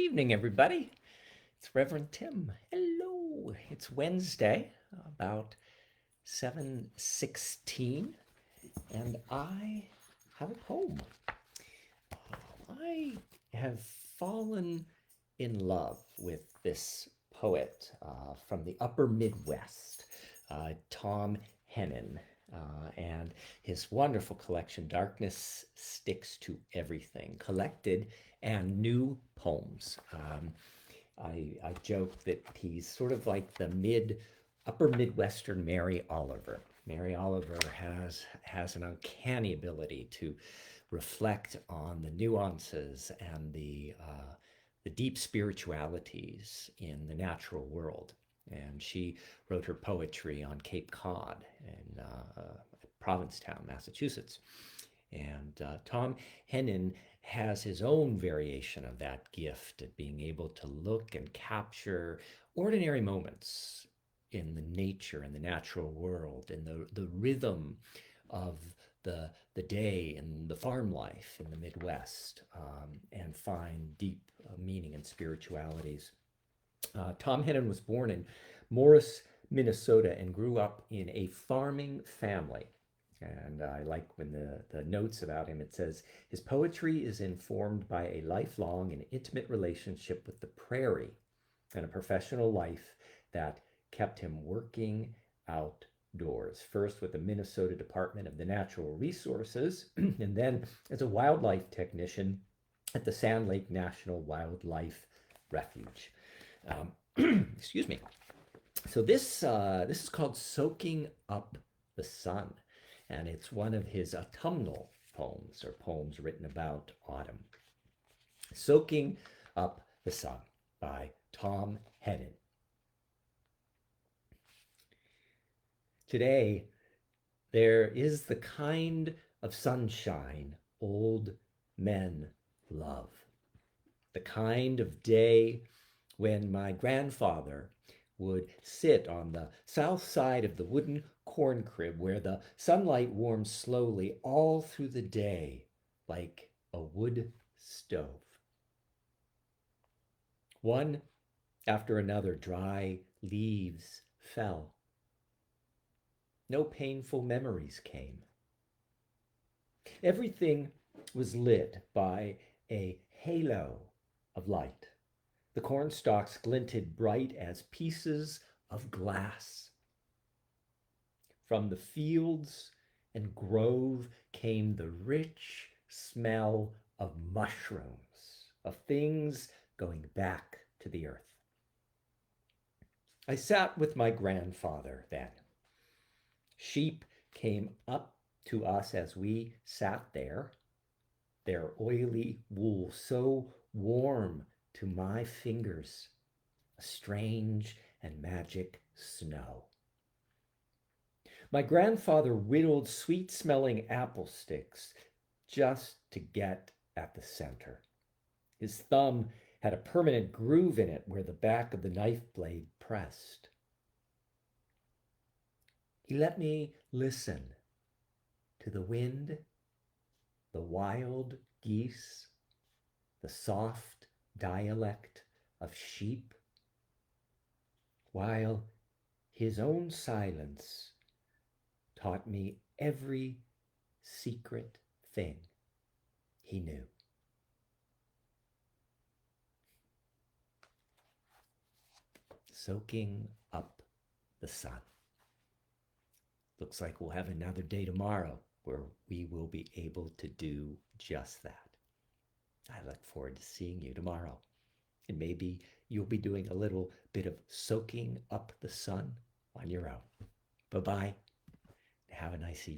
evening, everybody. It's Reverend Tim. Hello. It's Wednesday, about 7:16, and I have a poem. I have fallen in love with this poet from the upper Midwest, Tom Hennen, and his wonderful collection, Darkness Sticks to Everything, collected and new poems. I joke that he's sort of like the upper Midwestern Mary Oliver. Mary Oliver has an uncanny ability to reflect on the nuances and the deep spiritualities in the natural world. And she wrote her poetry on Cape Cod in Provincetown, Massachusetts. And Tom Hennen has his own variation of that gift at being able to look and capture ordinary moments in the nature and the natural world, and the rhythm of the day and the farm life in the Midwest, and find deep meaning and spiritualities. Tom Hennen was born in Morris, Minnesota, and grew up in a farming family. And I like when the notes about him, it says, his poetry is informed by a lifelong and intimate relationship with the prairie and a professional life that kept him working outdoors, first with the Minnesota Department of the Natural Resources, and then as a wildlife technician at the Sand Lake National Wildlife Refuge. Excuse me. So this is called Soaking Up the Sun, and it's one of his autumnal poems, or poems written about autumn. Soaking Up the Sun by Tom Hennen. Today, there is the kind of sunshine old men love, the kind of day when my grandfather would sit on the south side of the wooden corn crib where the sunlight warms slowly all through the day like a wood stove. One after another, dry leaves fell. No painful memories came. Everything was lit by a halo of light. The corn stalks glinted bright as pieces of glass. From the fields and grove came the rich smell of mushrooms, of things going back to the earth. I sat with my grandfather then. Sheep came up to us as we sat there, their oily wool so warm to my fingers, a strange and magic snow. My grandfather whittled sweet-smelling apple sticks just to get at the center. His thumb had a permanent groove in it where the back of the knife blade pressed. He let me listen to the wind, the wild geese, the soft dialect of sheep, while his own silence taught me every secret thing he knew. Soaking up the sun. Looks like we'll have another day tomorrow where we will be able to do just that. I look forward to seeing you tomorrow. And maybe you'll be doing a little bit of soaking up the sun on your own. Bye-bye. Have a nice evening.